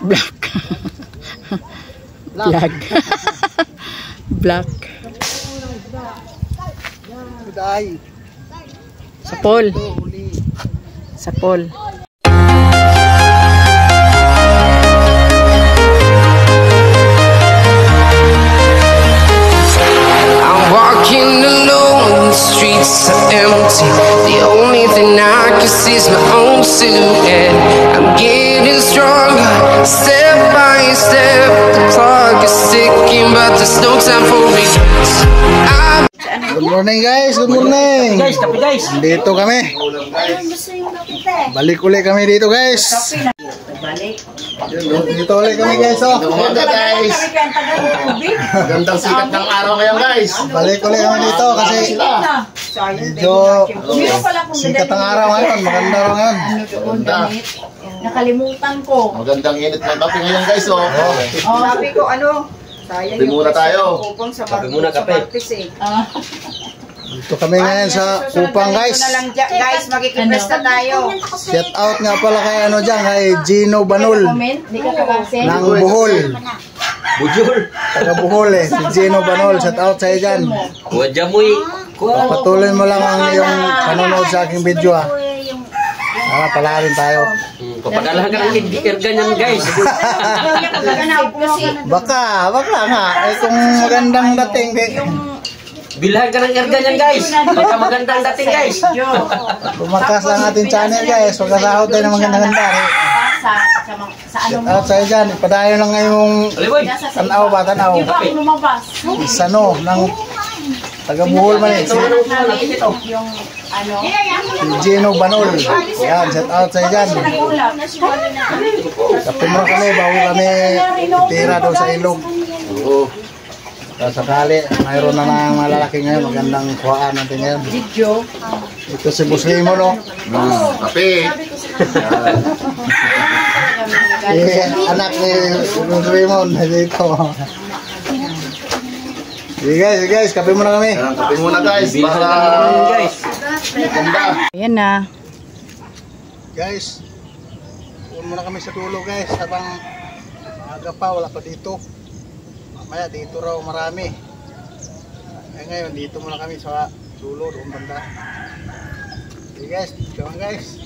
Black. Black. Black. Sa pool. Sa pool. Walking alone, the streets are empty. The only thing I can see is my own silhouette. I'm getting stronger, step by step. The clock is ticking, but there's no time for me. Good morning guys, good morning. Guys, kape guys. Dito kami. Balik ulit kami dito guys. Dito ulit kami guys. Oh. Ganda guys. Gandang sikat ng araw ngayon guys. Balik ulit kami dito kasi medyo sikat ng araw ngayon. Maganda raw ngayon. Nakalimutan ko. Magandang init ng kape ngayon guys. Oh. Sabi ko sayang kape muna tayo. Kape muna kape. Dito kami ngayon sa Kupang guys. Guys, magkikipesta tayo. Shout out nga pala kay kay Gino Banol. Nang Bohol. Taga Bohol eh. Si Gino Banol. Shout out sa'yo dyan. Patuloy mo lang ang iyong panonood sa aking video ha. Palarin tayo. Kapag-alaga ng hindi ganyan guys. Baka nga. Eh kung magandang dating Bilhan ka ng erga niyan guys. Pagka magandang dating guys. lumakas lang ating channel guys. Pagkasahod tayo ng magandang ganda. Shout out sa'yo dyan. Ipadayo lang ngayong tanaw ba? Tanaw. Sano ng taga Bohol man eh. Si Gino Banol. Yan, shout out sa'yo dyan. Kape mo kami, bago kami tira doon sa ilog. Sakali, mayroon na ng malalaki ngayon, magandang kuhaan natin ngayon. Ito si Buslimo, no? Kape. Anak ni Buslimo, dito. Sige guys, kape muna kami. Kape muna guys. Para ganda. Ayan na. Guys, puno muna kami sa dulo guys, habang maaga pa, wala pa dito. Mamaya dito raw marami. Ngayon dito muna kami sa dulo, doon banda. Okay guys, come on guys.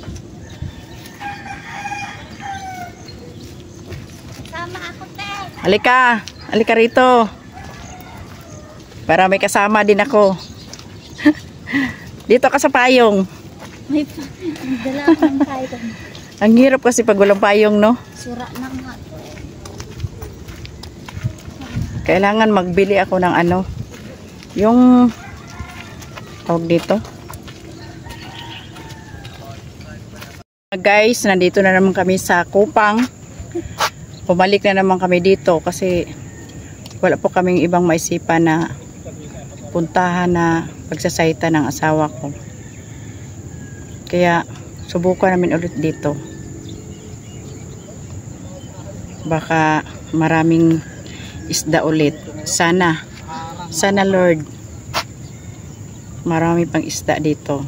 Sama ako, te. Halika rito. Para may kasama din ako. Dito ka sa payong. May dala akong payong. Ang hirap kasi pag walang payong, no? Sura na nga. Kailangan magbili ako ng yung tawag dito. Guys, nandito na naman kami sa Kupang. Pumalik na naman kami dito kasi wala po kaming ibang maisipan na puntahan na pagsasayta ng asawa ko. Kaya subukan namin ulit dito. Baka maraming isda ulit. Sana Lord, marami pang isda dito.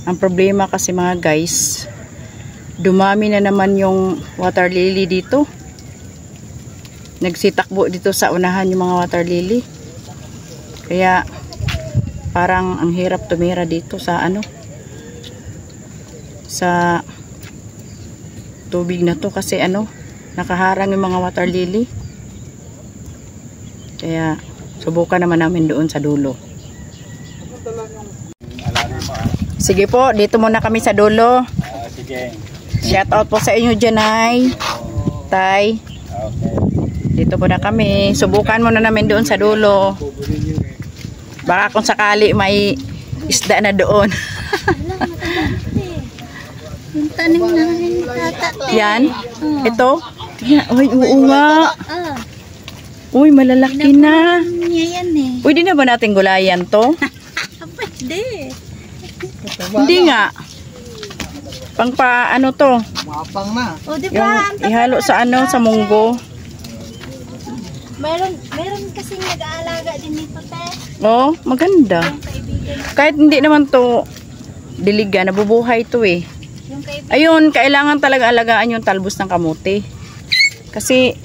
Ang problema kasi mga guys, dumami na naman yung water lily dito. Nagsitakbo dito sa unahan yung mga water lily. Kaya parang ang hirap tumira dito sa sa tubig na to kasi nakaharang yung mga water lily. Kaya subukan naman namin doon sa dulo. Sige po, dito muna kami sa dulo. Sige. Shout out po sa inyo dyan ay Tay. Dito muna kami. Subukan muna namin doon sa dulo. Baka kung sakali may isda na doon. Yung tanim namin tata. Yan. Ito. Uy, oo nga. Uy, malalaki na. Yan eh. Pwede na ba natin gulayan to? Pwede. Hindi nga. Pang to? Mapang na. O, di Yung ba? ihalo sa sa munggo. Meron kasing nag-aalaga din nito, te. Oh, maganda. Yung kaibigan. Kahit hindi naman to diliga, nabubuhay to eh. Yung kaibigan. Ayun, kailangan talaga alagaan yung talbos ng kamote. Kasi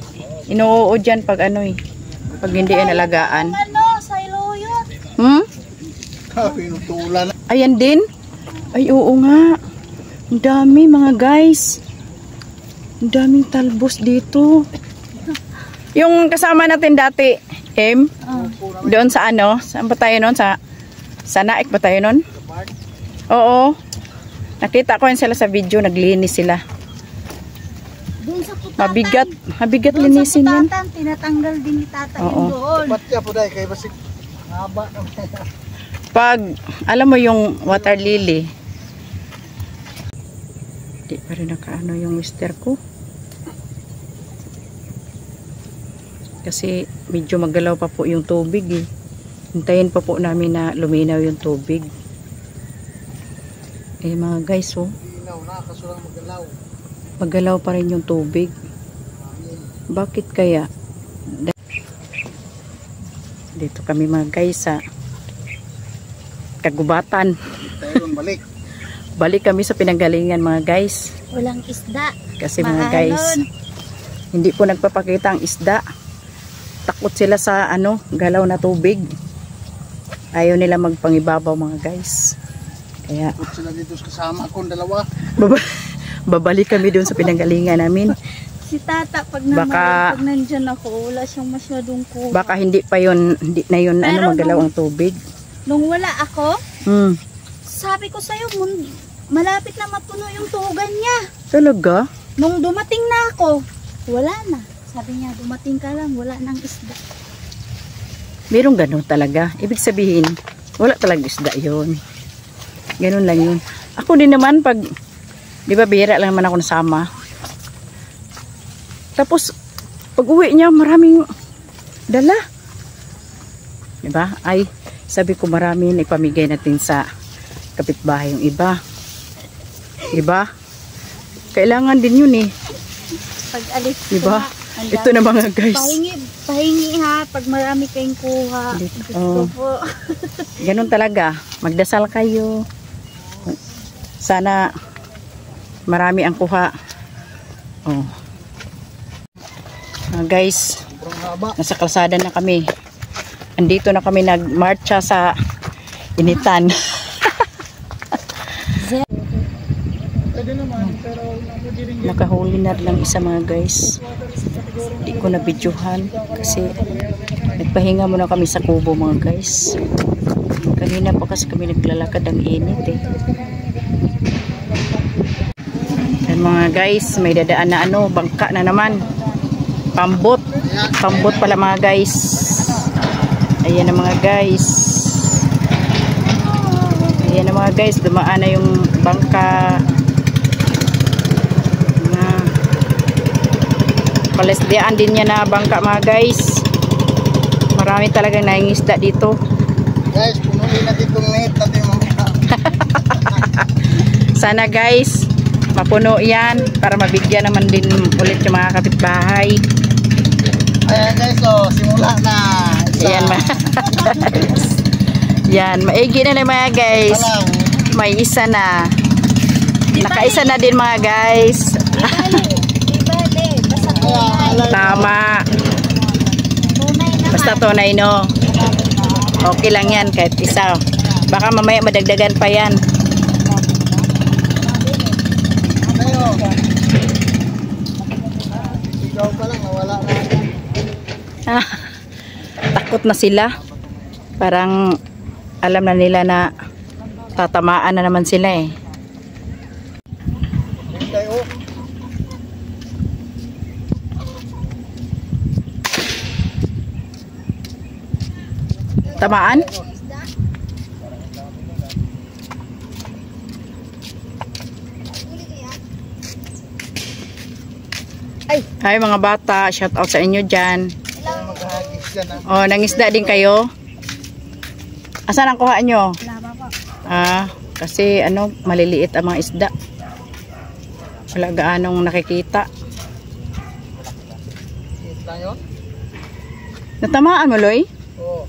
inuud yan pag ano eh. Pag hindi yan alagaan. Ano, sa iloyot. Hmm? Pinutulan. Ayan din. Ay oo nga. Ang dami mga guys. Ang daming talbos dito. Yung kasama natin dati, doon sa ano, saan ba tayo noon? Sa Naik ba tayo noon? Oo. Nakita ko yun sila sa video, naglinis sila. Doon sa putatan. Mabigat Doon linisin sa yan. putatan, tinatanggal din ni tata Oo. yung doon. Ba't kaya po dahil kayo basig haba naman. Pag, alam mo yung water lily, di pa rin nakaano yung mister ko. Kasi medyo magalaw pa po yung tubig eh. Hintayin pa po namin na luminaw yung tubig. Eh mga guys oh, Linaw na, kasulang magalaw. magalaw pa rin yung tubig. Bakit kaya? Dito kami mga guys sa Kagubatan. Tayo doon balik. Balik kami sa pinanggalingan mga guys. Walang isda. Kasi mga guys, hindi po nagpapakita ang isda. Takot sila sa ano, galaw na tubig. Ayaw nila magpangibabaw mga guys. Kaya Takot sila dito kasama akong dalawa. babalik kami doon sa pinanggalingan namin. Si tata, pag Baka- pag nandyan ako, wala siyang masyadong kuha. Baka hindi na yun Pero ano, magalaw ang tubig. Nung wala ako, Hmm. sabi ko sa'yo, malapit na mapuno yung tugan niya. Talaga? Nung dumating na ako, wala na. Sabi niya, dumating ka lang, wala nang isda. Merong ganun talaga. Ibig sabihin, wala talagang isda yun. Ganun lang yun. Ako din naman pag, di ba bihira lang naman ako nasama. Tapos, pag uwi niya, maraming dala. Di ba? Ay, sabi ko marami na ipamigay natin sa kapitbahay yung iba. Di ba? Kailangan din yun eh. Pag alis Di ko ba? na, ang Ito na mga guys. pahingi ha, pag marami kayong kuha. Dito, Diyos ko po. Ganun talaga. Magdasal kayo. Sana marami ang kuha. Oh. Guys, Sobrang haba. nasa kalsada na kami. Andito na kami nagmarcha sa initan. Pwede naman, pero hindi rin Nakahuli na lang isa mga guys. Hindi ko na videohan kasi nagpahinga muna kami sa kubo mga guys. Kanina pa kasi kami naglalakad, ang init eh. And mga guys, may dadaan na ano, bangka na naman. Pambot. Pambot pala mga guys. Ayan na mga guys. Ayan na mga guys, dumaan na yung bangka. Na palesdiaan din niya na bangka mga guys. Marami talagang naingisda dito. guys, punuin natin itong net natin mamaya. Sana guys, mapuno yan para mabigyan naman din ulit yung mga kapitbahay. Ayan guys, so simula na. Ayan mga yan, maigi na na mga guys. Alam, May isa na. Nakaisa na din mga guys. Ibali, basta tunay. Tama. Tunay naman. Basta tunay no. Okay lang yan kahit isa. Baka mamaya madagdagan pa yan. kayo. Ikaw pa lang, nawala na. Ah, takot na sila. Parang alam na nila na tatamaan na naman sila eh. Kayo. Tamaan? Ay mga bata, shout out sa inyo dyan. Maghahagis dyan ha. Oh, nangisda din kayo? Asan ang kuha nyo? Ah, kasi ano, maliliit ang mga isda. Wala gaanong nakikita. Kita nyo? Natamaan mo, Loy? Oo.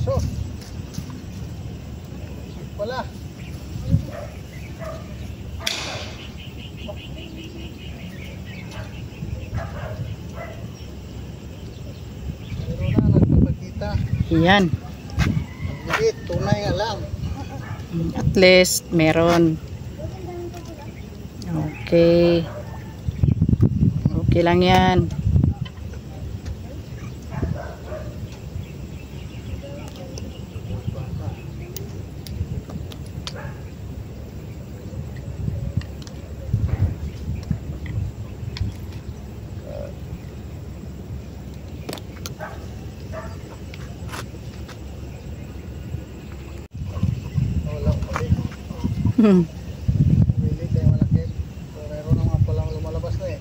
So, Wala. Meron na, nagpapakita. Yan. Hindi, tunay nga lang. At least, meron. Okay. Okay lang yan. Wala ko mali. Hmm. Pili kayo malaki. So, meron na mga palang lumalabas na eh.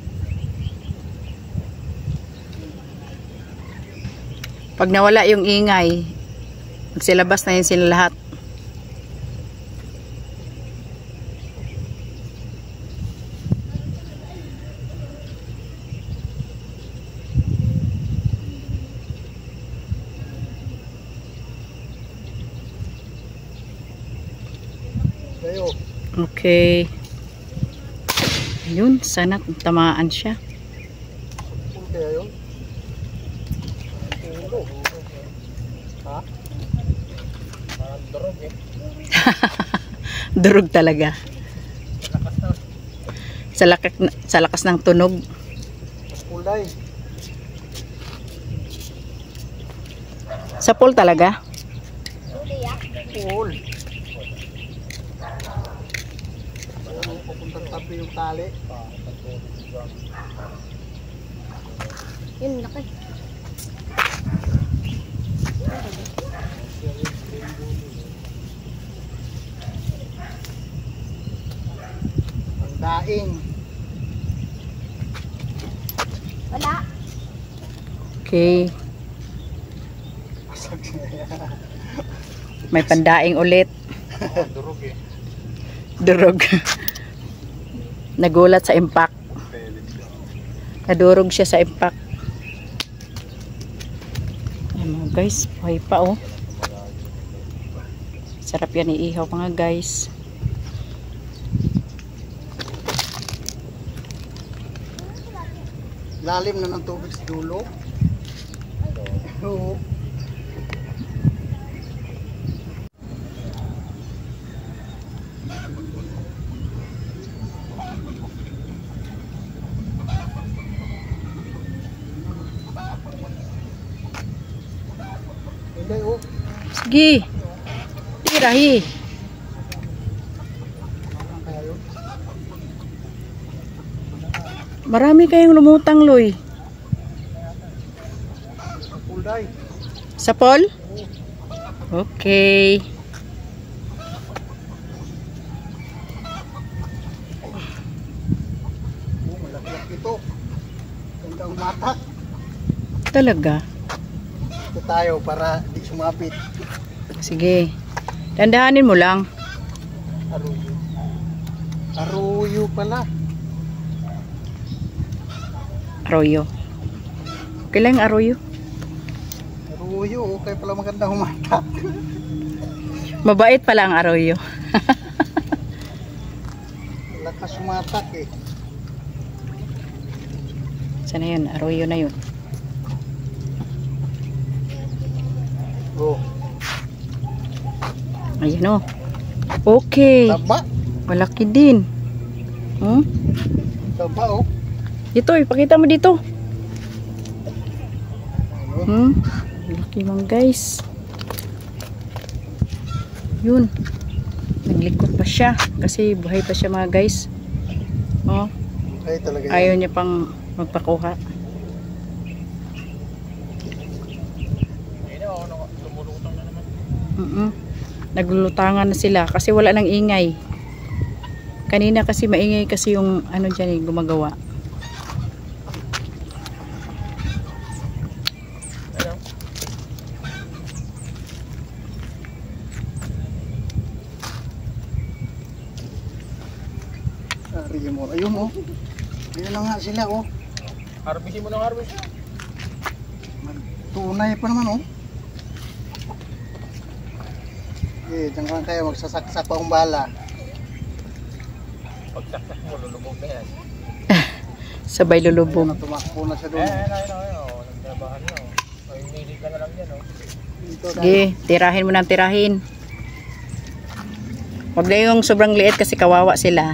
Pag nawala yung ingay, magsilabas na yun sila lahat. Kayo. Okay. Yun, sana tamaan siya. Kung kaya yun? Ulo. Ha? Parang durog eh. Durog talaga. Sa lakas ng tunog. Kulay. Sa pool talaga. Pool. Parang pupuntang tabi yung tali. Yun, laki. Ang daing. Wala. Okay. May pandaing ulit. Durog eh. Durog. Nagulat sa impact. Nadurog siya sa impact. Ayan mga guys, buhay pa oh. Sarap yan iihaw mga guys. Lalim na ng tubig sa dulo. Oo. Hindi oh. Sige. Tirahi. Ang kaya yun. Marami kayong lumutang, Loy. Ang kulay. Sa pool? Okay. Oh, malaki-laki ito. Gandang mata. Talaga. Ito tayo para di sumapit. Sige. Dandahanin mo lang. Aruyo. Aruyo pala. Arroyo. Okay lang arroyo. Aruyo. Okay pala magandang mata. Mabait pala ang arroyo. Lakas sumatak eh. Sana yun? Arroyo na yun. Oh. Ayan o. Okay. Taba. Malaki din. Hmm? Taba oh. Dito, ipakita mo dito. Hmm? Malaki mga guys. Yun. Naglikot pa siya. Kasi buhay pa siya mga guys. Oh. Ay talaga Ayaw yan. niya pang magpakuha. Naglulutangan na sila kasi wala nang ingay. Kanina kasi maingay kasi yung ano dyan gumagawa. Ari mo. Ayun oh. Ayun na nga sila oh. Harvestin mo ng harvest. Tunay pa naman oh. Sige, dyan lang kayo. Magsasaksak pa ang bala. Pagsaksak mo, lulubog na yan. Sabay lulubog. Ayun, tumakbo na siya doon. Nagtrabahan na. Ay, hindi ka na lang yan, oh. Dito, Sige, tirahin mo ng tirahin. Huwag na yung sobrang liit kasi kawawa sila.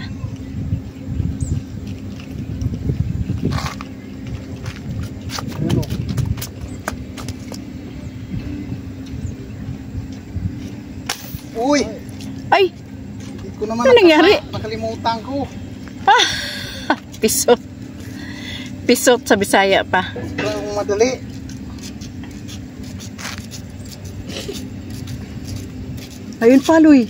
Ayun, oh. Uy! Ay! Hindi ko naman Ano nangyari? nakalimutan ko. Pisot. Pisot sa Bisaya pa. Wala akong madali. Ayun pa, Luy.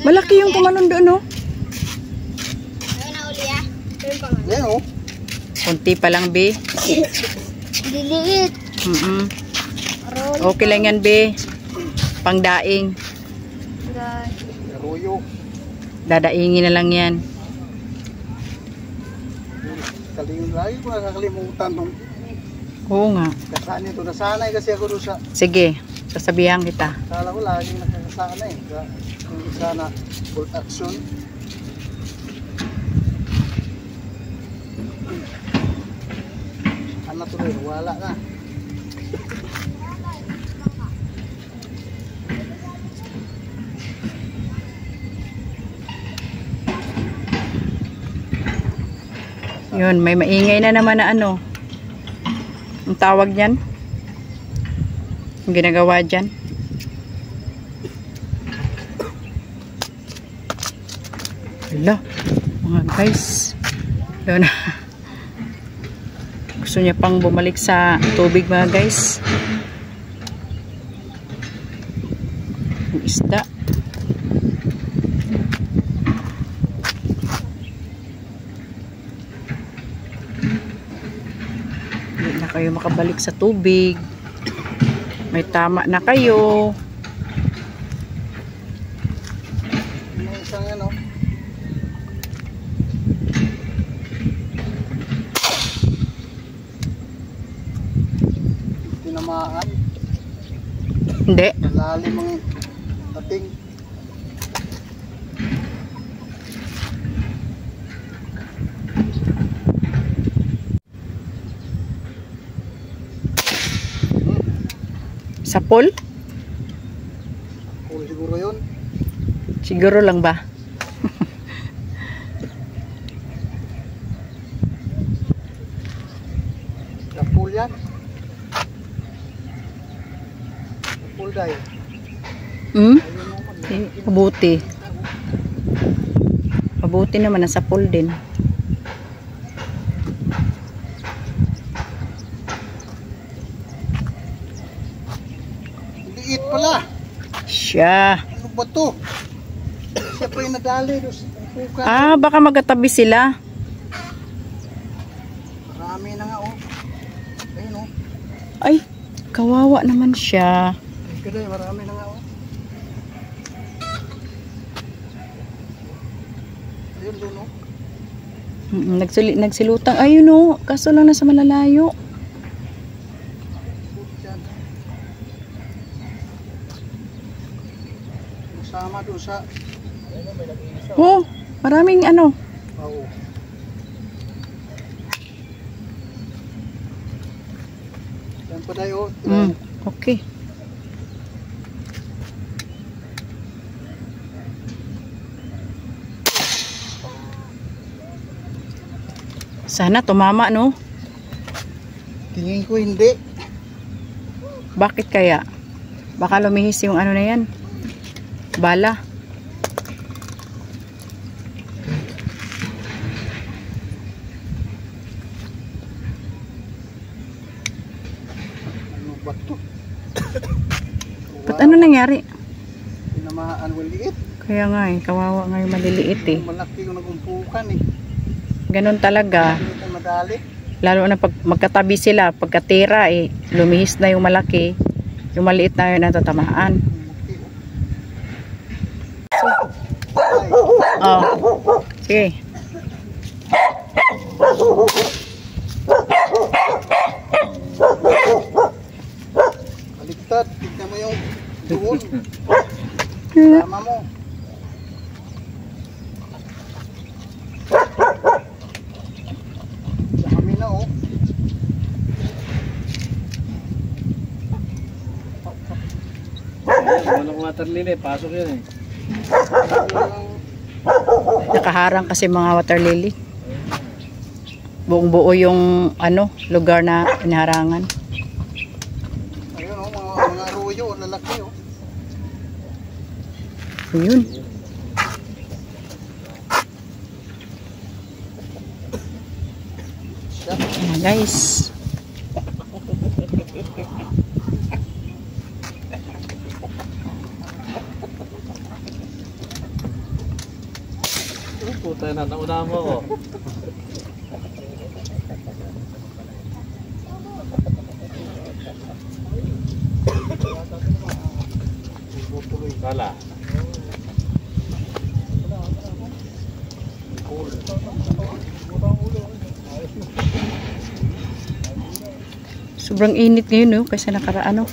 Malaki yung tumalon doon, no? Ayun na uli ah. Ayun pa nga. Yan oh. Kunti pa lang, be. Liliit. Okay lang yan, be. Pangdaing. Karuyo. Dadaingin na lang yan. Lagi ko nakakalimutan nung Oo nga. kasaan nito. Nasanay kasi ako doon sa... Sige, sasabihan kita. Kala ko laging nakakasanay. Kung isa na full action. Ano tuloy? Wala na. Yun, may maingay na naman na ano. Ang tawag niyan? Ang ginagawa dyan? Hala, mga guys. Yun. Gusto niya pang bumalik sa tubig mga guys. Ang isda. Hindi na kayo makabalik sa tubig. May tama na kayo. May isang ano. Tinamaan. Hindi. Lalim ang dating. Sa pool? Kung siguro yun. Siguro lang ba? Kapul yan. Kapul dahil. Hmm? Ayun naman. Mabuti. Mabuti naman nasa pool din. Liit pala. Siya. Ano ba to? Siya pa yung nadali. Puka. Ah, baka magkatabi sila. Marami na nga oh. Ayun oh. Ay, kawawa naman siya. Ay, marami na nga oh. Ayun doon oh. Nagsilutang. Ayun o, kaso lang nasa malalayo. Diyan. Masama doon sa... Oh, maraming ano. Oo. Yan pa tayo. Okay. Sana tumama, no? Tingin ko hindi. Bakit kaya? Baka lumihis yung ano na yan. Bala. Ano ba to? Ba't ano nangyari? Tinamaan maliit. Kaya nga eh, kawawa nga yung maliliit eh. Malaki yung nagumpukan eh. Ganun talaga. Hindi ito madali. Lalo na pag magkatabi sila, pagkatira eh, lumihis na yung malaki. Yung maliit na yun ang tatamaan. Oh. Sige. Baliktad. Tignan mo yung doon. Tama mo. Sa kami na oh. Walang water lily, pasok yun eh. Nakaharang kasi mga water lily. Buong buo yung ano, lugar na inaharangan. Ayun oh, mga arroyo, lalaki oh. Ayun. Ayan guys. Puta na, nauna mo ako. Kala. Sobrang init ngayon no, kaysa nakaraan no.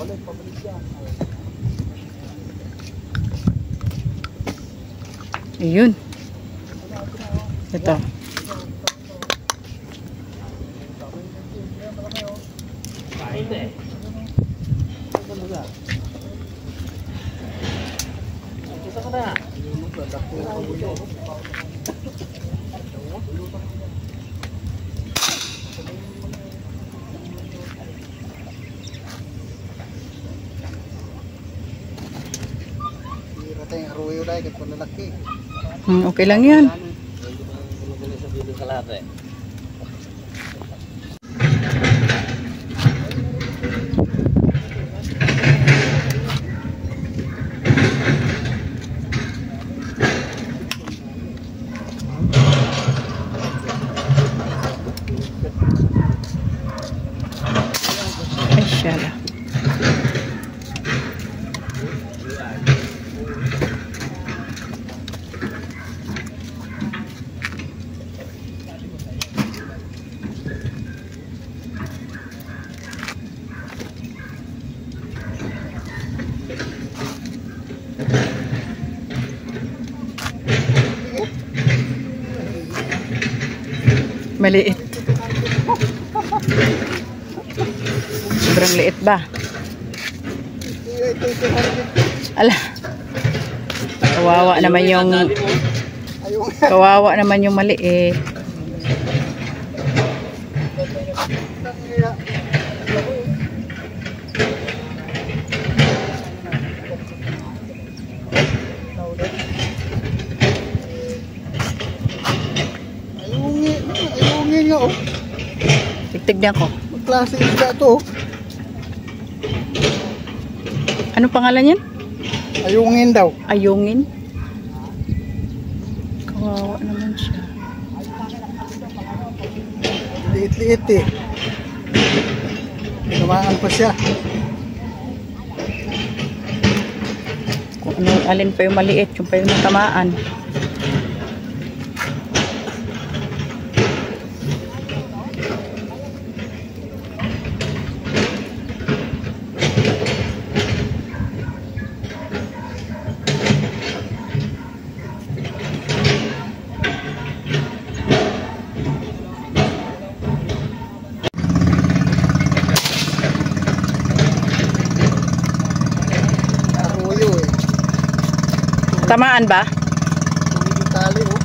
Ayun. Ito. Hira tayong arroyo dahil kaya lalaki. Okay lang yan. Ay, shala. Maliit. Sobrang liit ba? Ala. Kawawa naman yung maliit. Ayungin nga oh. Tignan ko. Klase isda to. Ano pangalan yan? Ayungin daw. Ayungin. Kawawa naman siya. Liit-liit eh. Tumaan pa siya. Kung ano, alin pa yung maliit, yung pa yung natamaan. Arroyo eh. Tamaan ba? Yung tali oh.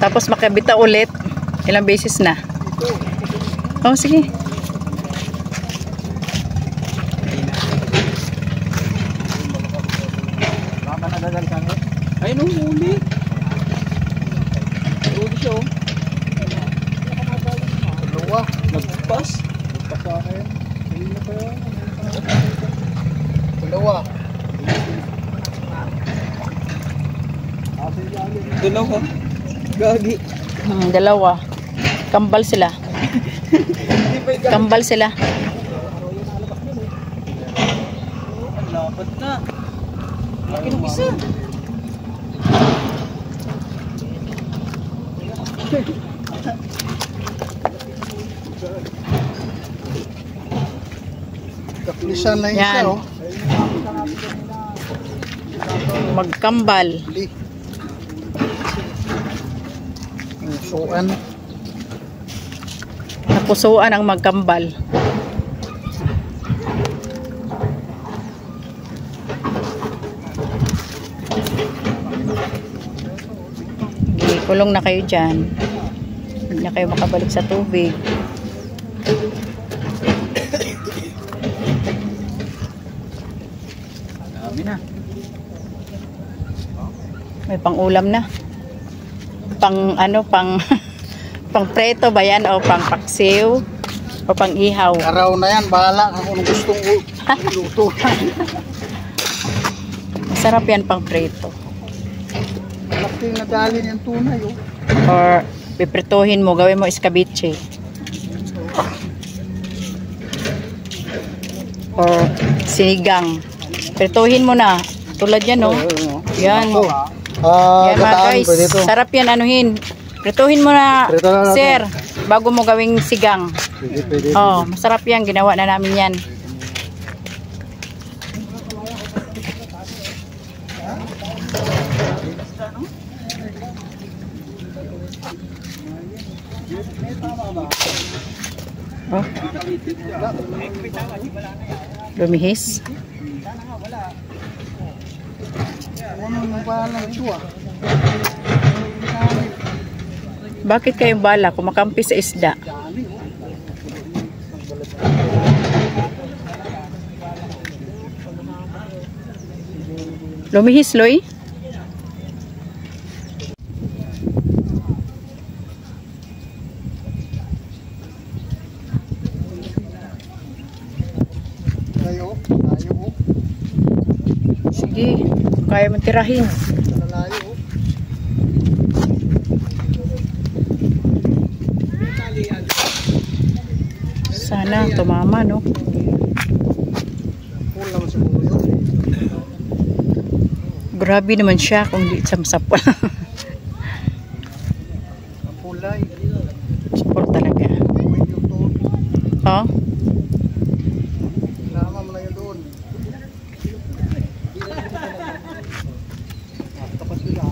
Tapos makabita ulit. Ilang beses na? Ito. Oh, sige. Ay, nung huli. Huli siya oh. Dalawa. Nagpas. Sa akin. Dalawa. Dalawa. Gagi. Dalawa. Kambal sila. Kambal sila. Lapat na. Laki ng isa. Kapulisan na isa Yan. oh. Magkambal. Hindi. Pusuan. Napusuan ang magkambal. Kulong na kayo dyan. Hindi na kayo makabalik sa tubig. Dami na. May pang-ulam na. Pang ano, pang preto ba yan o pang paksiw o pang ihaw. Araw na yan, bahala kung anong gustong luto. Masarap yan pang preto. Malaki na dalin yung tunay, oh. Or piprituhin mo, gawin mo escabeche. Or sinigang. Prituhin mo na. Tulad yan, no? Yan. Yan mga guys. Sarap yan anuhin. Prituhin mo na, Prito na natin. sir. Bago mo gawing sigang. Pwede. Oh, masarap yan. Ginawa na namin yan. Oh. Lumihis. Anong bahala ito, ah? Bakit kayo bala kumakampi sa isda? Lumihis, Loy? Layo, oh. Sige, kaya mong tirahin. Layo, oh. Sana tumama, no? Full naman siguro yun. Grabe naman siya kung di samsapal. Pulay. Support talaga. Yung to. Oh, Lama mo na yun doon. Tapos sila.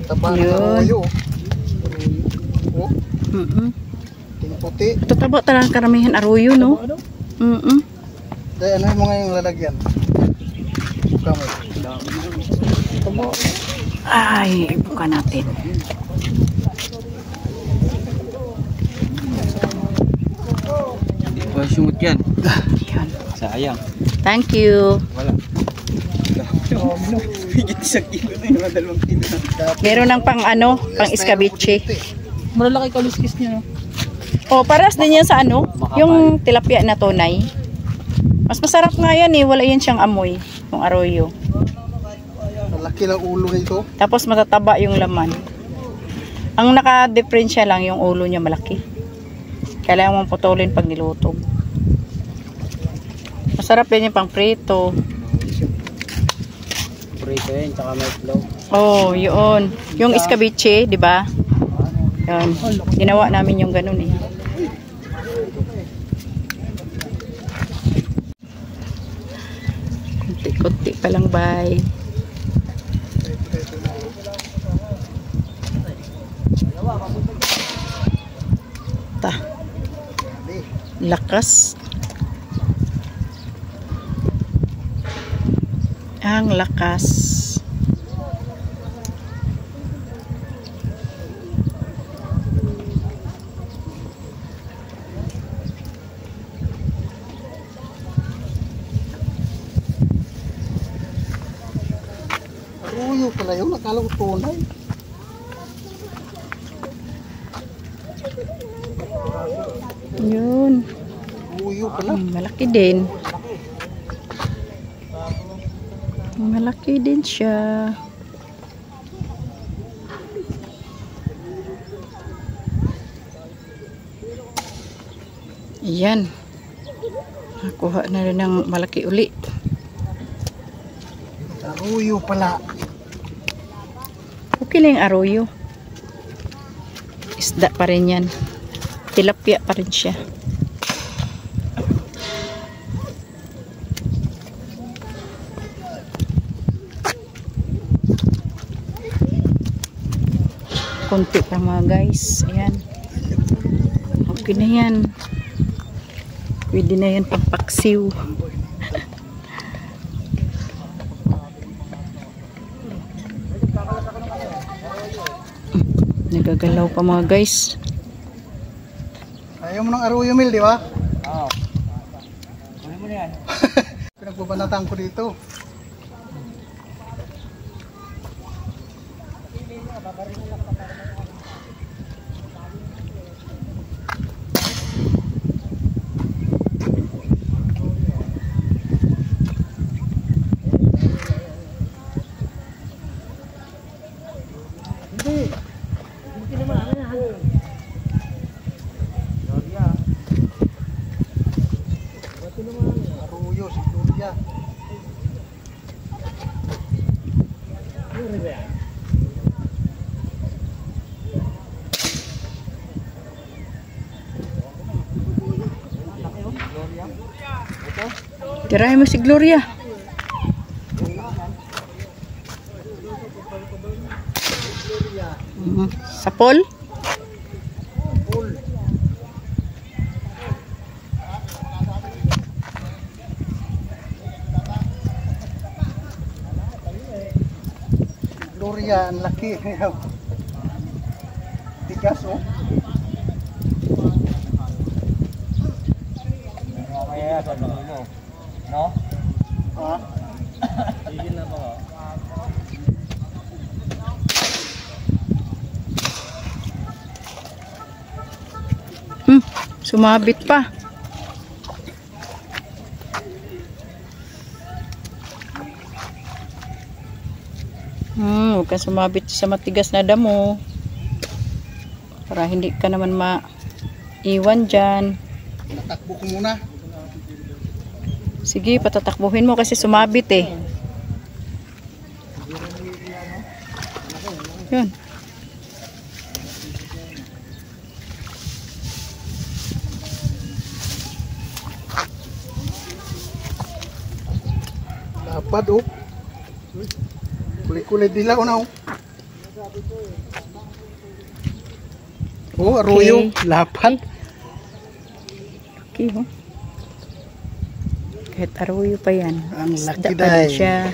Taba na Yun. aroyo. Oh, ting puti. Ito taba talagang karamihan aruyo, no? Dahil ano yung mga yung lalagyan? Kamay. Taba. Ay, ibuka natin. Pasyungot yan. Yan. Sayang. Thank you. Wala. Higit isang kilo na yung 2 kilo na. Meron ng pang ano, pang escabeche. Malalaki kaluskis niya, no? Oh, paras din yan sa ano, yung tilapia na tunay. Mas masarap nga yan eh, wala yan siyang amoy, yung aroyo. Malaki ng ulo nito. Tapos matataba yung laman. Ang naka-diferensya lang yung ulo niya malaki. Kailangan mong putulin pag niluto. Masarap din yung pang prito. Prito yan, tsaka may flow. Oh, yun. Yung escabeche, di ba? Yun. Ginawa namin yung ganun eh. Kunti-kunti pa lang, bye. Ta. Lakas. Ang lakas. Aroyo pala yun. Nakala ko tunay. Yun. Aroyo pala. Malaki din. Malaki din siya. Ayan. Nakuha na rin ng malaki uli. Aruyo pala. Okay lang yung arroyo. Isda pa rin yan. Tilapia pa rin siya. Konti pa mga guys. Ayan. Okay na yan. Pwede na yan pagpaksiw. Nagagalaw pa mga guys. Ayaw mo ng aruyo mil, di ba? Oo. Kunin mo na yan. Pinagbabanatan ko dito. Aruyo, si Gloria. Tirahin mo si Gloria. Sapol? Gloria, ang laki. Tigas, oh. Kaya sa mo. No? Ha? Tigil na ba? Sumabit pa. Huwag kang sumabit sa matigas na damo. Para hindi ka naman maiwan dyan. Natakbo ko muna. Sige, patatakbuhin mo kasi sumabit eh. Yun. Lapad, oh. Kulay-kulay dilaw na, oh. Oh, aruyo. Okay. Lapad. Okay, oh. Kahit arroyo pa yan. Ang laki Isda pa rin dahil. siya.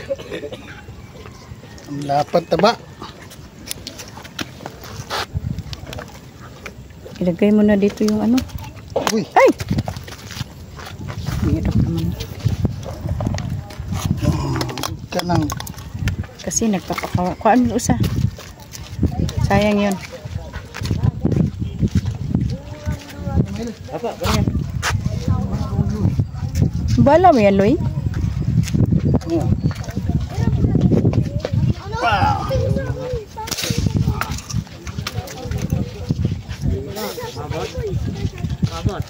Ang lapad taba. Ilagay mo na dito yung ano. Uy. Ay! Hirap naman. Ka nang. Kasi nagpapakawa. Kuhaan mo usa. Sayang yun. Apa, ganyan. Bala mo yan, Loy. Oh. Abot.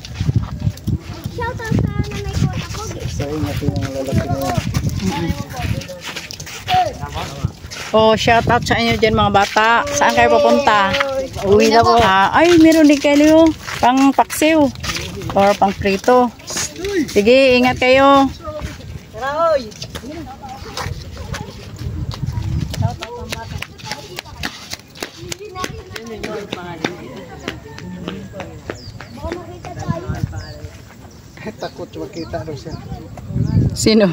Shout out sa nanay ko na ko. Sa ingat yung lalaki na yan. Oh, shout out sa inyo dyan mga bata. Saan kayo papunta? Uwi na po. Ay, meron din kayo. Pang paksiw. Or pang prito. Sige, ingat kayo. Takot makita daw siya. Sino?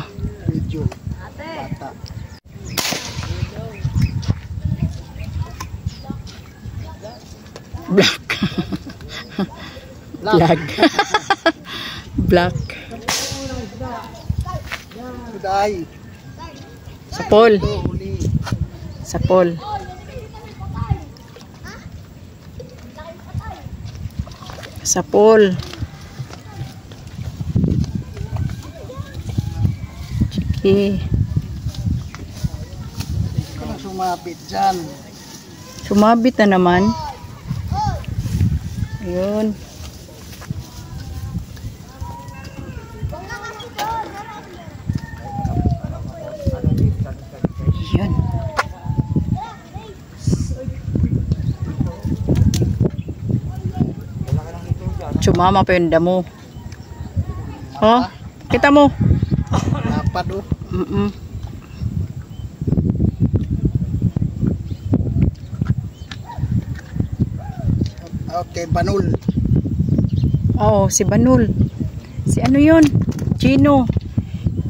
Video. Bata. Black. Black. Black. Kuday. Sapol. Huli. Sapol. Sapol. Sige. Kung sumabit dyan. Sumabit na naman. Ayun. Sumama pa yung damo. Oh, kita mo. Lapad oh. Okay, Banul. Oh, si Banul. Si ano yun? Gino.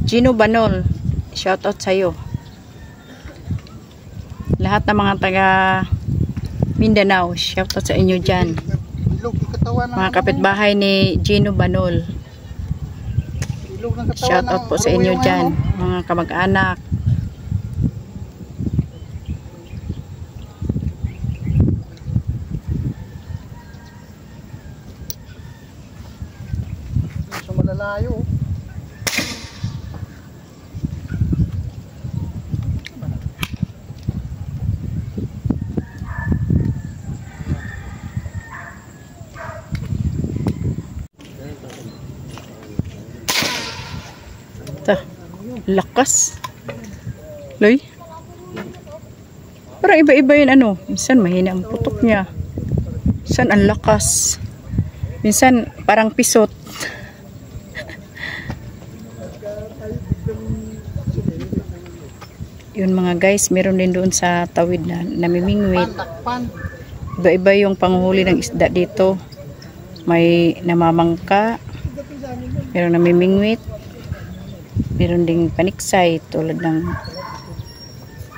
Gino Banul. Shoutout sa'yo. Lahat ng mga taga Mindanao, shoutout sa inyo dyan. Ilog ng katawan ng Mga kapitbahay ni Gino Banul. ilog ng katawan Shoutout ng po sa inyo Arroyo dyan. ngayon, Mga kamag-anak. oh. So malalayo. Oh. Lakas. Loy. Parang iba-iba yun ano. Minsan mahina ang putok niya. Minsan ang lakas. Minsan parang pisot. Yun mga guys, meron din doon sa tawid na namimingwit. Takpan. Iba-iba yung panghuli ng isda dito. May namamangka. Meron namimingwit. Meron ding paniksay tulad ng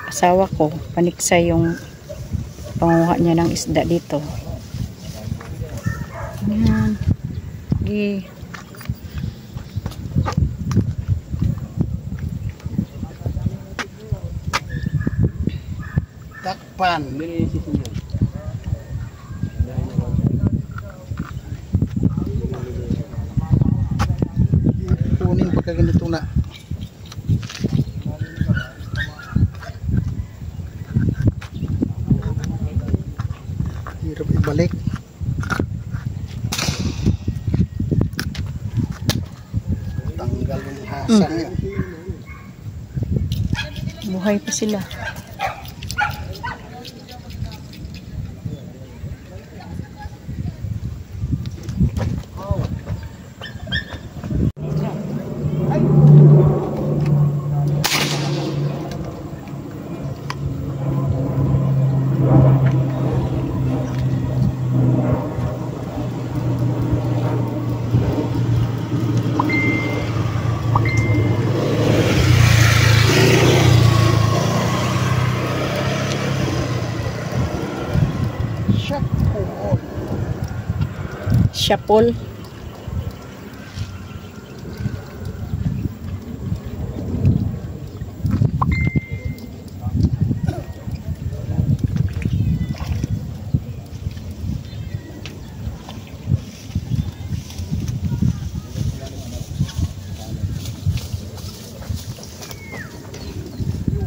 asawa ko. Paniksay yung panguha niya ng isda dito. Ayan. Sige. Takpan. Kunin pagka ganito na. Hirap ibalik. Tanggal yung hasang yan. Buhay pa sila. Syapol.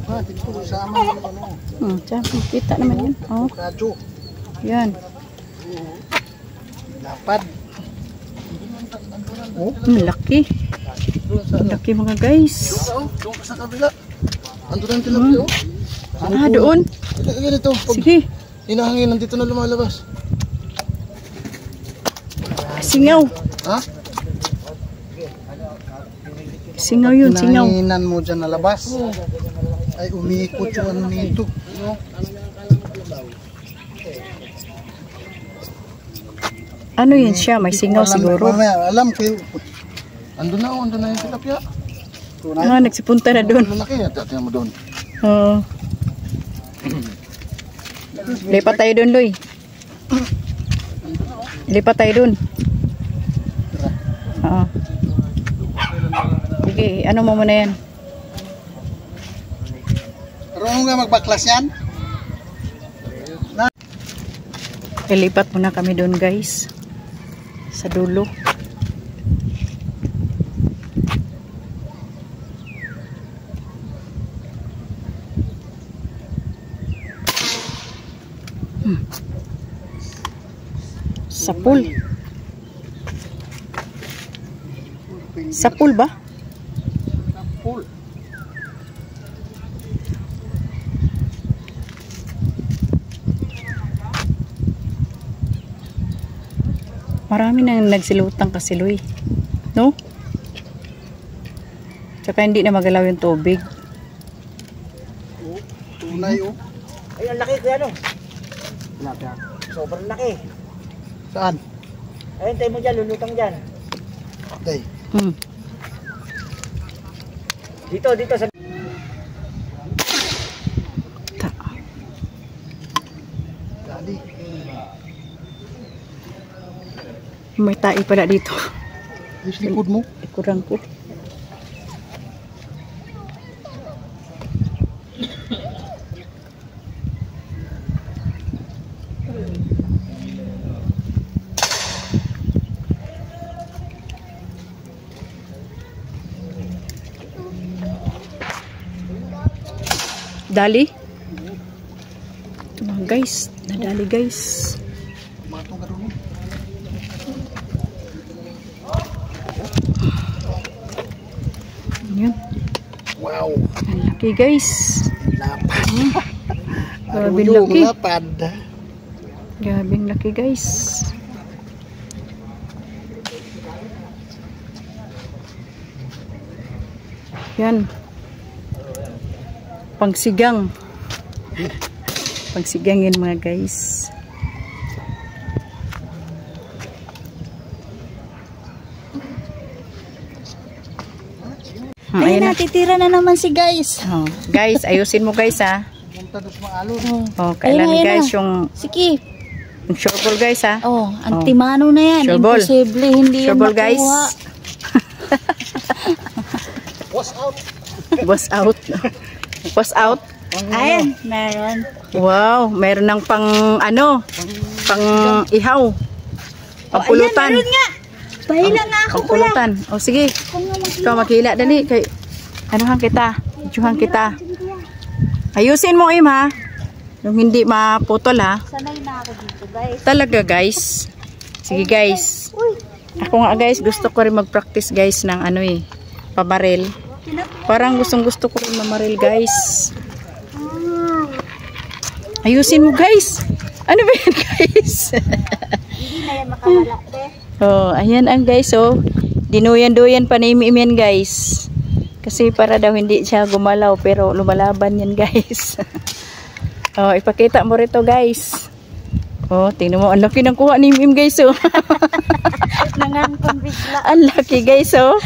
Ha, dito kasama yung ano. Tiyan, kita naman yun. Oh, Radyo. yan. Lapad. Oh, Laki. Laki mga guys. doon ka sa kabila. Ando na yung tilapia oh. Doon. Ganito. Pag Sige. hinahangin, nandito na lumalabas. Singaw. Ha? Singaw yun, singaw. Hinahanginan mo dyan na labas. Ay, umiikot yung ano nito. Ano yun siya? May singaw siguro. Alam ko yun. Ando na yung tilapia. Nagsipunta na doon. Malaki yan, tingnan mo doon. Oo. Lipat tayo doon, Loy. Lipat tayo doon. Oo. Sige, ano mo muna yan? Marunong ka magbaklas yan? Ilipat muna kami doon guys. Sa dulo. Sapul. Sapul ba? Sapul. Marami nang nagsilutang kasi, Loy. No? Tsaka hindi na magalaw yung tubig. Tunay oh. Ay, ang laki kuya no. Sobrang laki. Saan? Ayun, tayo mo dyan, lulutang dyan. Day. Dito sa... Dali. May tai pala dito. Yung likod mo. Ikurang ko. Dali. Ito mga guys. Nadali guys. Matong ka doon. Yun. Wow. Ang laki guys. Lapad. Grabing Arulong laki. lapad. Grabing laki guys. Yan. Pangsigang. Pangsigang yan mga guys. Ay, Ayan na. natitira na naman si guys. Oh, guys, ayusin mo guys ha. Punta doon sa mga alon. Oh, kailan Ayun na, guys ayun yung Sige. sureball guys ha. Oh, antimano na yan. Sure ball. Imposible hindi yan Sureball guys. makuha. What's out? Boss out. Boss out. Ayan, meron. Wow, meron ng pang ano, pang ihaw. Pampulutan. Ayan, meron nga. Pahila nga ako kuya. Pampulutan. O sige, Kung nga ikaw maghila dali kay anuhan kita, ijuhan kita. Ayusin mo im ha. Yung hindi maputol ha. sanay na ako dito guys. Talaga guys. Sige guys. Uy, Ako nga guys, gusto ko rin mag-practice guys ng ano eh, pabaril. Parang gusto ko rin mamaril guys. Ayusin mo guys. Ano ba yan guys? hindi na yan makawala. Oh, ayan ang guys oh. Dinuyan-duyan pa ni Imim yan guys. Kasi para daw hindi siya gumalaw pero lumalaban yan guys. Oh, ipakita mo rito guys. Oh, tingnan mo, ang laki ng kuha ni Imim guys oh. Nangangkong bigla. Ang laki guys oh.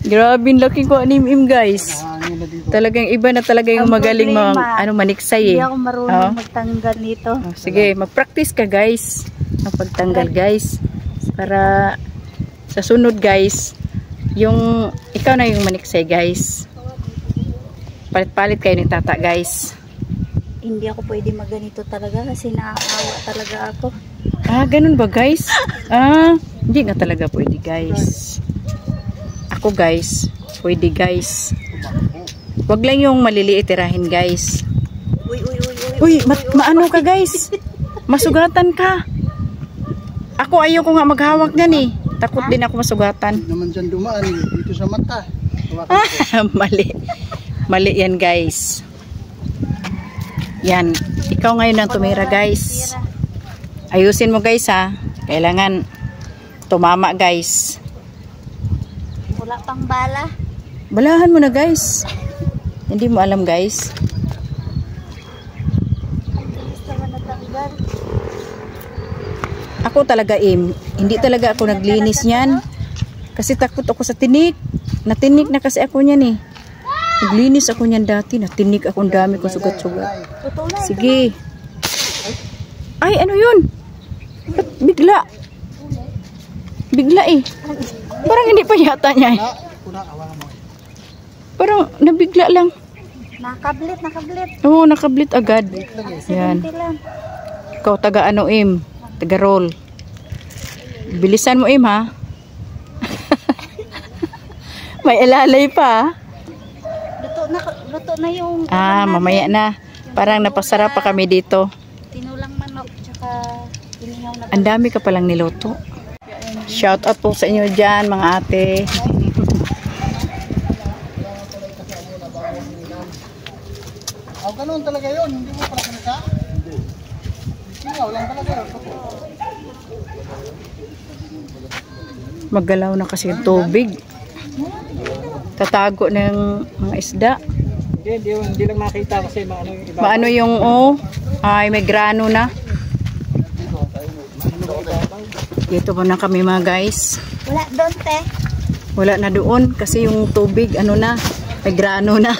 Grabe ang laki kuha ni Imim guys. Hangin na dito. Talagang iba na talaga yung Ang magaling problema, maniksay eh. Hindi ako marunong magtanggal nito. Oh, sige, mag-practice ka guys. Ng pagtanggal guys. Para sa sunod guys, yung ikaw na yung maniksay guys. Palit-palit kayo ni tata guys. Hindi ako pwede magganito talaga kasi naaawa talaga ako. Ah, ganun ba guys? Ah, hindi nga talaga pwede guys. Ako guys, pwede guys. Wag lang yung maliliit tirahin guys. Uy, maano ka guys? Masugatan ka. Ako ayoko nga maghawak yan eh. Takot din ako masugatan. Hindi naman dyan dumaan dito sa mata. Hawakan ko. Mali. Mali yan guys. Yan. Ikaw ngayon ang tumira guys. Ayusin mo guys ha. Kailangan tumama guys. Wala pang bala. Balahan mo na guys. Hindi mo alam guys. Bilis naman natanggal. Ako talaga hindi talaga ako naglinis niyan. Kasi takot ako sa tinik. Natinik na kasi ako niyan eh. Naglinis ako niyan dati. Natinik ako, ang dami kong sugat-sugat. Totoo na. Sige. Ay, ano yun? Ba't bigla? Bigla eh. Parang hindi pa yata niya eh. Kuna, awa mo. Parang nabigla lang. Nakablit. Oo, nakablit agad. Yan. Hindi lang. Ikaw taga ano taga roll. Bilisan mo ha. May ilalay pa. Luto na yung Mamaya na. Parang napasarap pa kami dito. tinulang manok tsaka inihaw na. Ang dami ka palang niluto. Shout out po sa inyo dyan mga ate. Ganun talaga yun. Hindi mo pala kanasa? Hindi. Singaw lang talaga yun. Maggalaw na kasi yung tubig. Tatago ng mga isda. Hindi lang makita kasi maano yung iba. Maano yung ay may grano na. Dito muna kami mga guys. Wala doon, te. Wala na doon kasi yung tubig ano na, may grano na.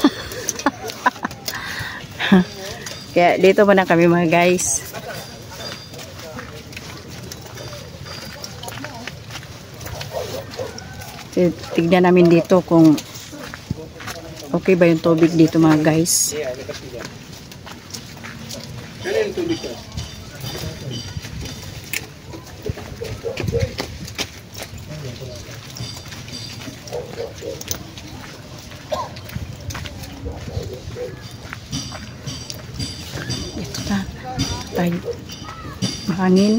Kaya dito muna kami mga guys. Tignan namin dito kung okay ba yung tubig dito mga guys. Ito na tayo. Mahangin.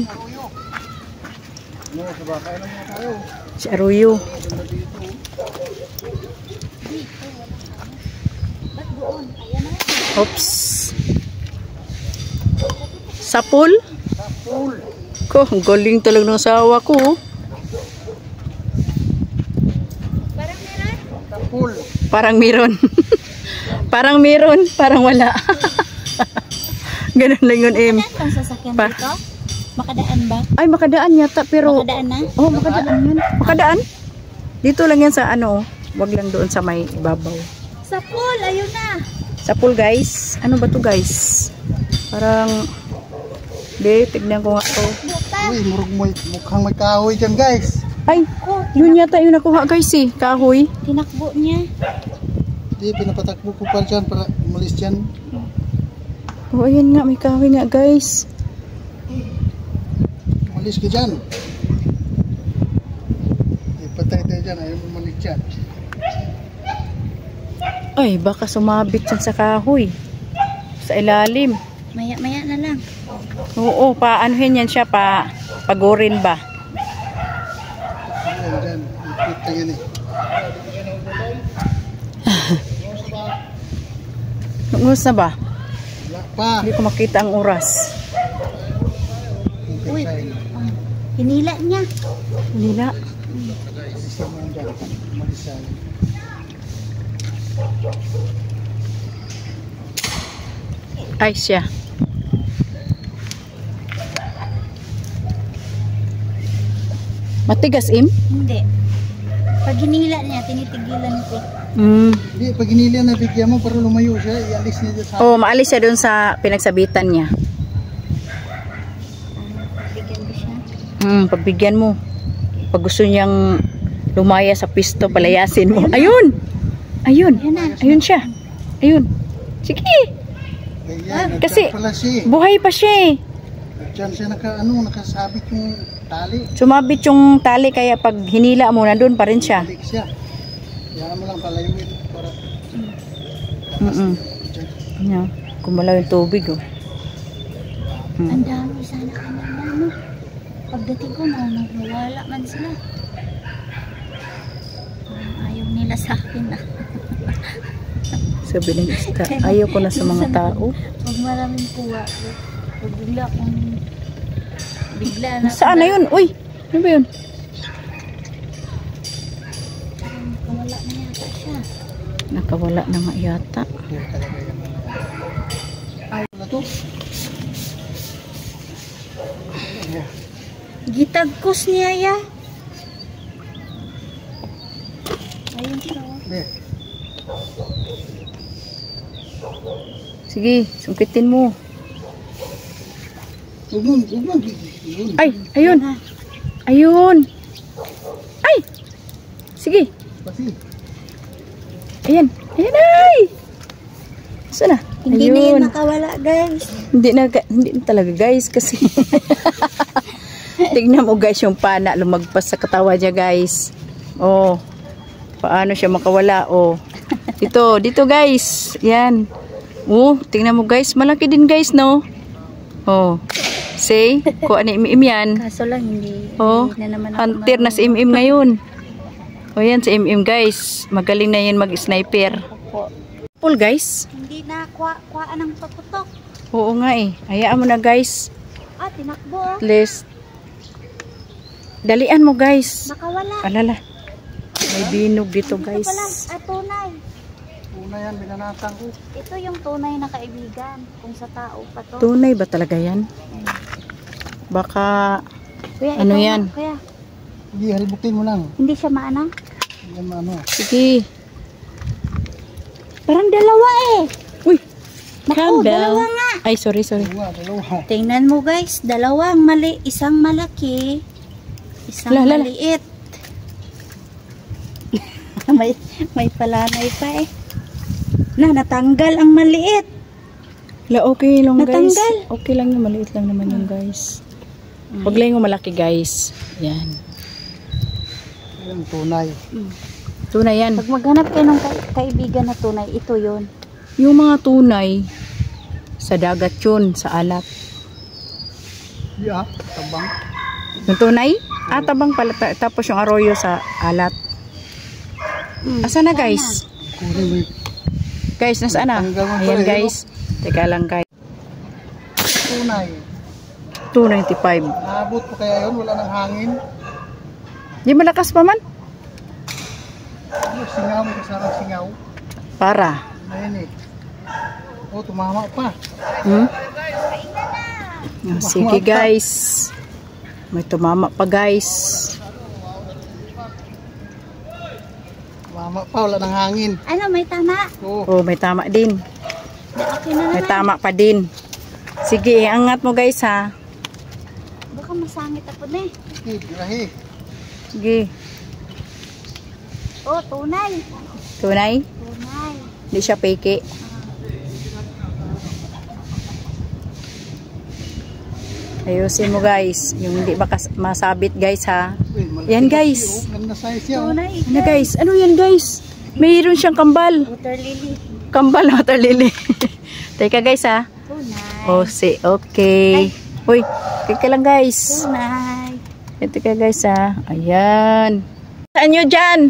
Si Arroyo. Oops. Sapul? Sapul. Ko, galing talaga ng sawa ko. Sapul. Parang meron. Parang meron, parang wala. Ganun lang yun, Em. Ang sasakyan dito? Makadaan ba? Ay, makadaan yata, pero... Makadaan na? Oh, makadaan yan. Makadaan? Dito lang yan sa ano, wag lang doon sa may ibabaw. Sa pool, ayun na. Sa pool, guys. Ano ba to guys? Parang... Di, tignan ko nga to. Uy, mukhang may kahoy dyan guys. Ay, yun yata yung nakuha guys eh. Kahoy. Tinakbo niya. Hindi, pinapatakbo ko pa dyan para umalis dyan. Oh, ayan nga, may kahoy nga guys. Umalis ka dyan. Ipatay tayo dyan, ayaw mo malik dyan. Ay, baka sumabit dyan sa kahoy. Sa ilalim. Maya-maya na lang. Oo, paanuhin yan siya, pagurin ba? Ayan dyan, ipit na yan eh. Nungos na ba? Wala pa. Hindi ko makita ang oras. Uy, hinila niya. Nila. Umalis na mo dyan. Umalis dyan. Ay, siya. Matigas, Im? Hindi. Pag hinila niya, tinitigilan ko. Hindi, pag hinili na bigyan mo para lumayo siya, ialis niya dyan sa... Oh, maalis siya doon sa pinagsabitan niya. Bigyan ko siya. Pagbigyan mo. Pag gusto niyang lumaya sa pisto, palayasin mo. Ayun! Ayun! Ayun na. Ayun siya. Ayun. Sige! Ayan, kasi- pala siya. Buhay pa siya eh. Diyan siya nakasabit yung tali. Sumabit yung tali kaya pag hinila mo, nandun pa rin siya. Balik siya. Kaya mo lang palayuin para... Yeah. Kumalaw yung tubig oh. Ang dami sana kanina, no? Pagdating ko, nawala man sila. Ayaw nila sa akin, ah. Sabi ng isda, ayaw ko na sa mga tao. Pag maraming kuha, pag bigla na. Saan na yun? Uy! Ano ba yun? Wala na yata siya. Nakawala na nga yata. Wala to. Gitagkos niya ya. Ayun siya. Hindi. Sige, sungkitin mo. Huwag mo. Yun. Ay! Ayun! Ayun! Ay! Sige! Pasi. Ayan! Ayan ay! Saan na? Hindi na yan Ayun. makawala, guys. Hindi na talaga guys kasi tignan mo guys yung pana lumagpas sa katawa niya guys. Oh. Paano siya makawala? Oh. Dito guys. Yan. Oh, tingnan mo guys, malaki din guys no. Oh. Say, ko ani imim yan. Kaso lang, hindi Oh. na naman ako Hunter na si imim ngayon. Oh yan si imim guys. Magaling na yan mag-sniper. Pool guys. Hindi na kuhaan ng paputok. Oo nga eh. Hayaan mo na guys. Ah, tinakbo. At least Dalian mo guys. Nakawala. Alala. May binog dito Ito guys. pala, tunay. Una yan, binanatan ko. Ito yung tunay na kaibigan. Kung sa tao pa to. Tunay ba talaga yan? Baka Kuya, ano ito, yan? Kuya, Sige, halibutin mo lang. hindi siya maanang. Yan ano. sige. Parang dalawa eh. Uy, Naku, Campbell. dalawa nga. Ay, sorry. Dalawa. Tingnan mo guys, dalawang mali, isang malaki, isang Lala. maliit. may palanay pa eh. Natanggal ang maliit. Okay lang guys. Natanggal. Okay lang yung maliit lang naman yung guys. Huwag lang yung malaki guys. Yan. Yan, tunay. Tunay yan. Pag maghanap kayo ng kaibigan na tunay, ito yon. Yung mga tunay, sa dagat yun, sa alat. Yeah, tabang. Yung tunay? Tabang pala. Tapos yung arroyo sa alat. Asa na guys? Kunin mo yung Guys, nasaan na? Tanggal mo Ayan pala, guys. Teka lang guys. tunay. 295. Naabot pa kaya yun? Wala nang hangin. Di malakas pa man? Ano, singaw, may kasarang singaw. Para. Ayan eh. Oh, tumama pa. Sige guys. May tumama pa guys. Tumama pa, wala nang hangin. Ano, may tama? Oh, Oh, may tama din. Okay na May naman. tama pa din. Sige, angat mo guys ha. Baka masangit ako na eh. grahe. Sige. Oh, tunay. Tunay? Tunay. Hindi siya peke. Ayusin mo guys. Yung hindi masabit guys ha. Uy, malaki Yan, na guys. siya, oh. Ganda size siya. Oh. Tunay. Ano guys? Ano yan guys? Mayroon siyang kambal. Water lily. Kambal water lily. Teka guys ha. Tunay. Oh, okay. Uy, teka lang guys. Tunay. Ito ka guys ha. Ayan. Saan nyo dyan?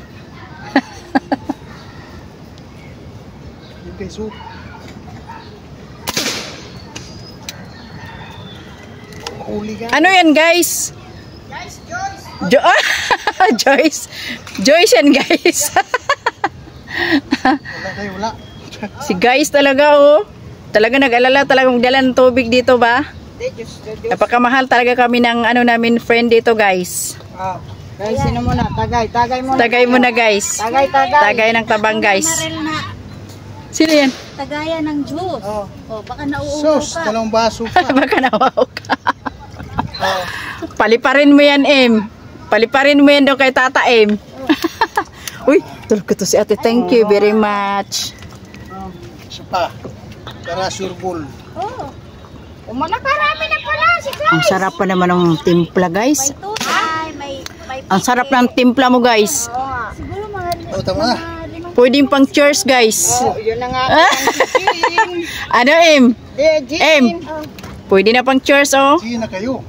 Yung peso. Huli ka. Ano yan guys? Joyce. Joyce yan guys. Wala tayo, wala. Si guys talaga oh. Talaga nag-alala talaga magdala ng tubig dito ba? Napakamahal talaga kami ng ano namin friend dito guys. Guys, sino muna? Tagay mo. Tagay mo na guys. Tagay. Tagay ng tabang guys. Maril na. Sino yan? Tagayan ng juice. Oh. Oh, baka nauuhaw Sus, ka. dalawang baso pa. Baka nawaw ka. Paliparin mo yan Em. Paliparin mo yan daw kay Tata Em. Uy, tulog ko to si ate. Thank you very much. Isa pa. Tara, surbol. Oh. Nakarami na pala si Chris. Ang sarap pa naman ng timpla guys. May tunay, may Ang sarap ng timpla mo guys. siguro mga Oh, tama na. limang Pwedeng pang cheers guys. Yun na nga. Ano Em? Em. Pwede na pang cheers oh. Sige na kayo.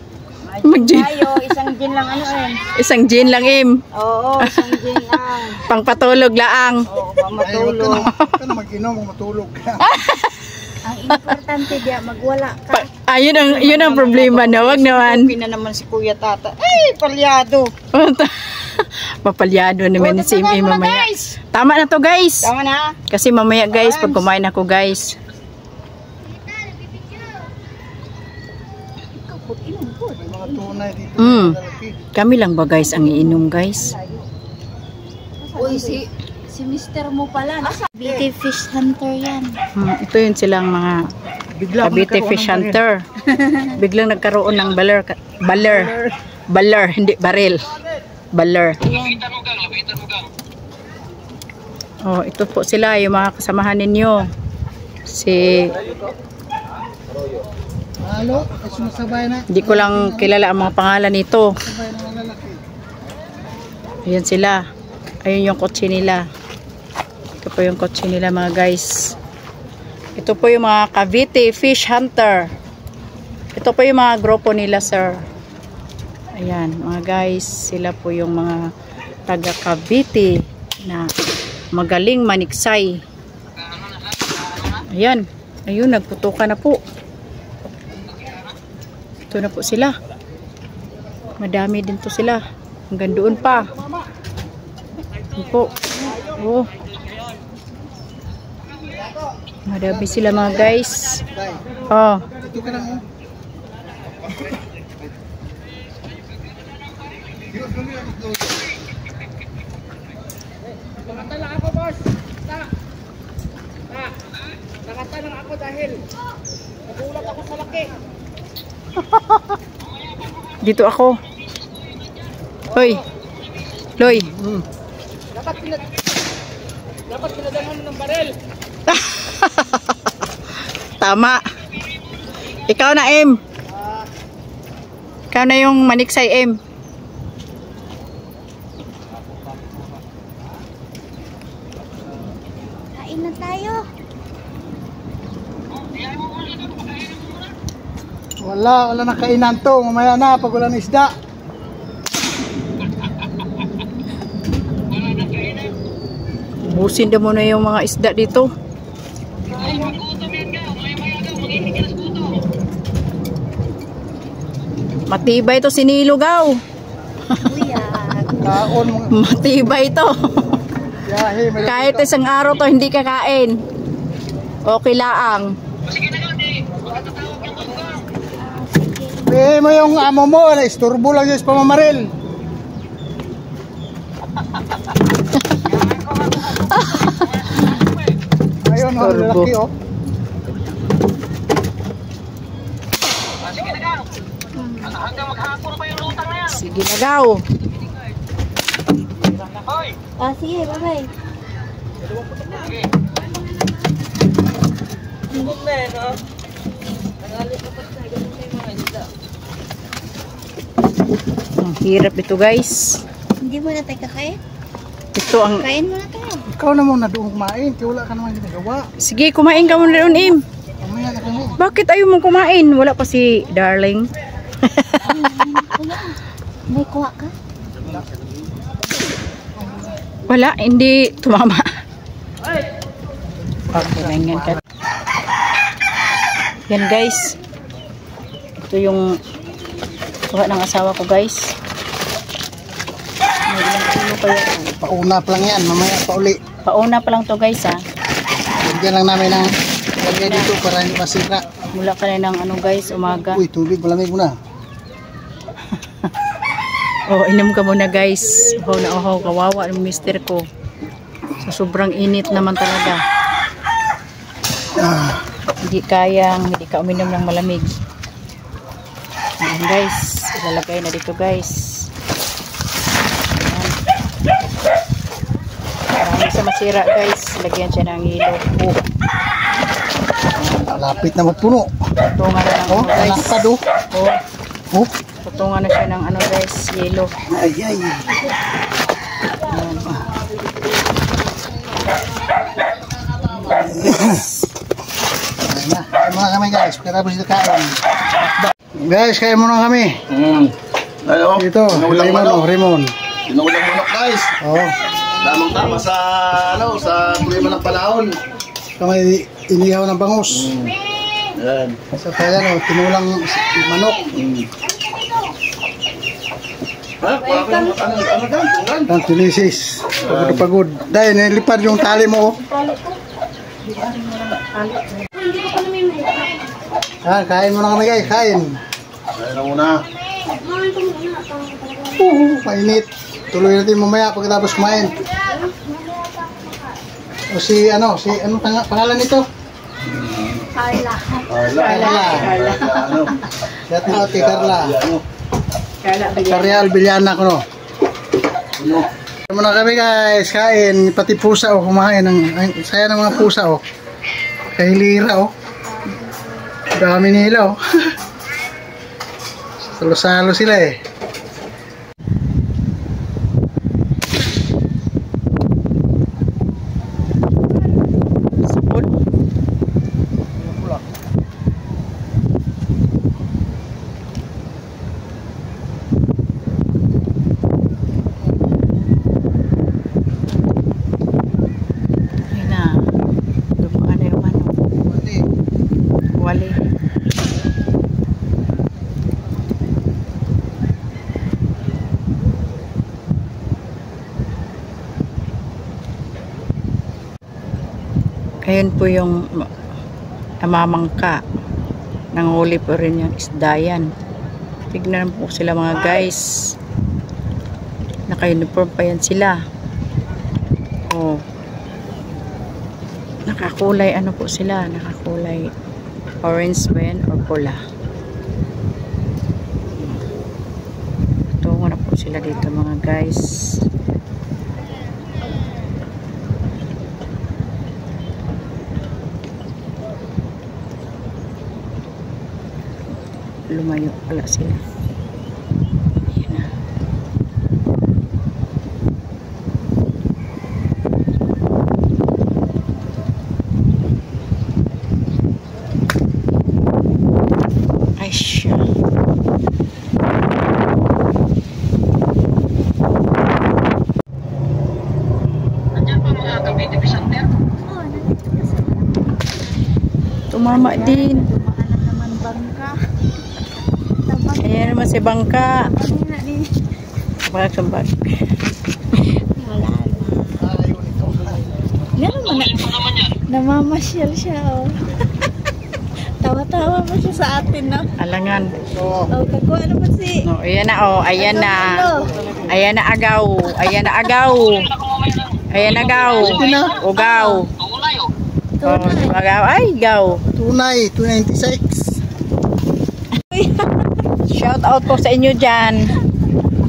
Mag-gin. tayo, isang gin lang ano eh. Isang gin lang Em. Oo, isang gin lang. Pang patulog laang. Oo, Ay, huwag ka na mag-inom kung matulog ka. Ang importante diya, magwala ka. Yun ang problema na. Wag naman. na naman si Kuya Tata. Ay, palyado. Papalyado naman si Imi mamaya. Tama na to guys. Tama na. Kasi mamaya guys, pag kumain ako guys. May mga tunay dito. Lalaki. Kami lang ba guys ang iinom guys? Uy, si mister mo pala. Beauty fish hunter yan. Ito yun silang mga Bigla ako Cavite nagkaroon fish ng baril. hunter. Biglang nagkaroon ng baler, hindi baril. Baler. Oh, ito po sila yung mga kasamahan ninyo. Si Halo, ay sumasabay na. hindi ko lang kilala ang mga pangalan nito. Sabay na mga lalaki. Ayan sila. Ayun yung kotse nila. Ito po yung kotse nila mga guys. Ito po yung mga Cavite Fish Hunter. Ito po yung mga grupo nila sir. Ayan mga guys. Sila po yung mga taga Cavite na magaling maniksay. Ayan. Ayun, nagputukan na po. Ito na po sila. Madami din to sila. Hanggang doon pa. Po. Oh. Madabi sila mga guys. Oh. Ito ka lang. Nakatala ako, boss. Nakatala ako dahil nagulat ako sa laki. Dito ako. Hoy. Loy. Dapat pinadalhan mo ng barel. Tama. Ikaw na, M. Ikaw na yung maniksay, M. Kain na tayo. Wala na kainan to. Mamaya na pag wala ng isda. Busin na muna yung mga isda dito. Matibay to sinilugaw. Buyag. Kaon mo. Matibay to. Yahe, may Kahit isang araw to hindi kakain. Okay laang. mo yung amo mo. Isturbo lang yung pamamaril. Ayun, oh, Isturbo. lalaki, oh. Sige na gaw. Sige, bye-bye. Ang hirap ito guys. Hindi mo na tayo kakain? Ito ang... Kain mo na tayo. Ikaw naman na doon kumain. Kaya wala ka naman ginagawa. Sige, kumain ka muna doon, Im. Mamaya na kami. Bakit ayaw mong kumain? Wala pa si Darling. May kuha ka? Wala, hindi tumama. Kumaingan ka. Yan guys. Ito yung kuha ng asawa ko guys. May ilang kilo kaya. Pauna pa lang yan. Mamaya pa uli. Pauna pa lang to guys ha. Lagyan lang namin ng lagyan dito para hindi masira. Mula ka na ng ano guys, umaga. Uy, tubig. Malamig mo na. Oh, inom ka muna guys. Uhaw na uhaw, kawawa ng mister ko. So, sobrang init naman talaga. Hindi kayang, hindi ka uminom ng malamig. Ayan guys, ilalagay na dito guys. Ayan. Marami sa masira guys. Lagyan siya ng hilo. Oh, Lapit na magpuno. tutungan na ng Oh, ano guys. nakapad oh. Oh, Oh. tutungan na siya ng ano guys, hilo. Ay, ay. Ayan na. Kain muna kami guys. Pagkatapos dito kain. Guys, kain muna kami. Ayo. Dito, Rimon oh, Rimon. Tinulang manok guys. Oh. Tamang tama sa sa problema ng panahon. Kamay inihaw ng bangus. Yan. Sa kaya no, tinulang manok. Ha? Ano gan? Ang tinisis. Pagod. Dahil nilipad yung tali mo. Kain mo na kami guys. Kain. Ayun na muna. Mainit. Tuloy natin mamaya pagkatapos kumain. O si ano pangalan nito? Carla. Carla. Ano? Shout out kay Carla. Ano? Real Villana ko no. Kain muna kami guys. Kain. Pati pusa kumain. Saya ng mga pusa kahilira dami nila salo-salo sila Ayun na. Dumaan na yung ano. Wali. Ayun po yung namamangka. Nanghuli po rin yung isda yan. Tignan po sila mga guys. Naka-uniform pa yan sila. Oh. Nakakulay ano po sila? Nakakulay orange ba yan or pula? Tungo na po sila dito mga guys. Lumayo pala sila. Ayan na. Ay siya. Tumama din. Maalam naman bangka. Ayan naman si Bangka. Wala siyang bag. Wala na. Meron mo na. Namamasyal siya, oh. Tawa-tawa pa siya sa atin, no? Alangan. Oh, kakuha naman si... No, ayan na oh, ayan na. Ayan na agaw. Ayan na agaw. Ayan na agaw. Ugaw. Oh, agaw. Ay, gaw. Tunay, 296. Shout out po sa inyo dyan.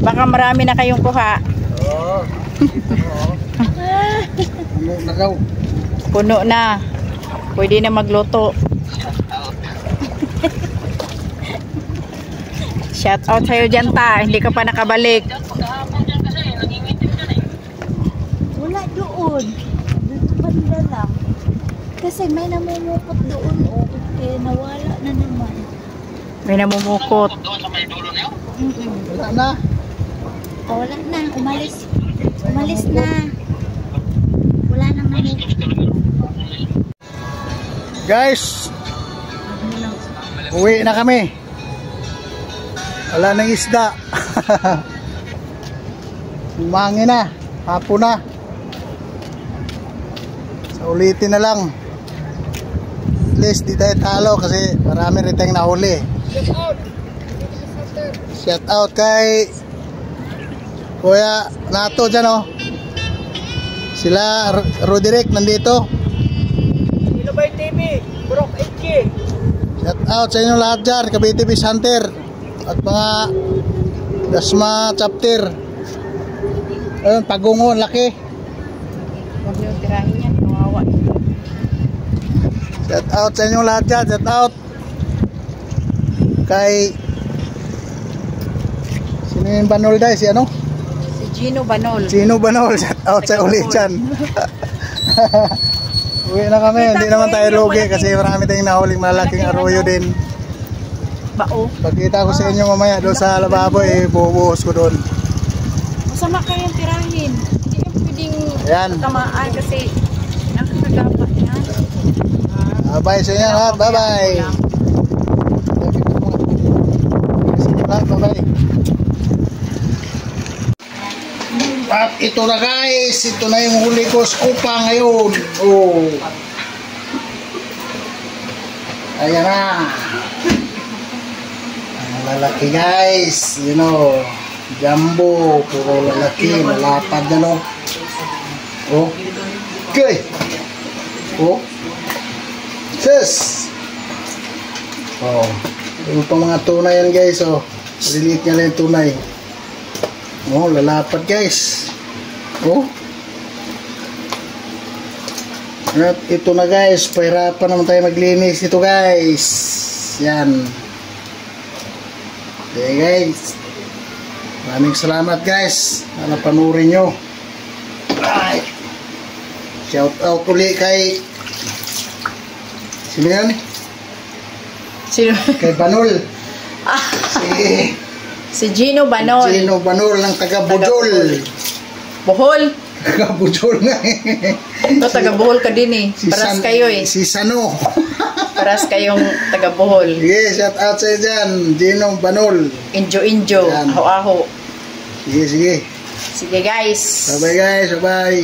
Baka marami na kayong kuha. Ano na raw? Puno na. Pwede na magluto. Shout out sa'yo dyan ta. Hindi ka pa nakabalik. Wala doon. Dito banda lang. Kasi may namumukot doon, oh. Kaya nawala na naman. May namumukot. Wala na. Oh, wala na. Umalis. Umalis na. Wala nang namumukot. Guys, uwi na kami. Wala nang isda. Umangin na. Hapon na. So, ulitin na lang. At least di tayo talo kasi marami rin tayong nahuli. Shout out kay Kuya Nato dyan, oh. Sila Roderick nandito. Ilubay TV, Brok 8K. Shout out sa inyo lahat dyan, Cavite Fish Hunter at mga Dasma chapter. Ayun, pagungon, laki. Huwag niyo tirahin yan. Kawawa. Shout out sa inyo lahat dyan, shout out kay sino yung Banol dahil, si ano? Si Gino Banol. Sino Banol, shout out sa uli dyan. Uwi na kami, hindi naman tayo lugi kasi marami tayong nahuling malaking arroyo din. Bao. Pagkita ko sa inyo mamaya doon sa lababo, bubuhos ko doon. Masama kayong tirahin. Hindi yung pwedeng Ayan. tamaan kasi nakakagapat yan. Bye sa inyo lahat, bye bye. Bye bye. At ito na guys, ito na yung huli ko sa upa ngayon. Oh. Ayan na. Ang lalaki guys, you know, jumbo, puro lalaki, malapad na no. Oh. Okay. Oh. Sis. Oh. Yung pang mga tunay yan guys, oh. Relate niya lang yung tunay. Oh, lalapad guys. Oh. At ito na guys, pahirapan naman tayo maglinis ito guys. Yan. Okay guys. Maraming salamat guys. Na napanurin nyo. Ay. Shout out uli kay sino yan? Sino? Kay Banol. Si Gino Banol. Gino Banol ng taga Bujol. Bohol. Taga Bujol nga eh. Ito, taga Bohol ka din eh. Paras kayo eh. Si Sano. Paras kayong taga Bohol. Sige, shout out sa dyan. Gino Banol. Injo-injo. Yan. Aho-aho. Sige, sige. Sige guys. Bye bye guys. Bye bye.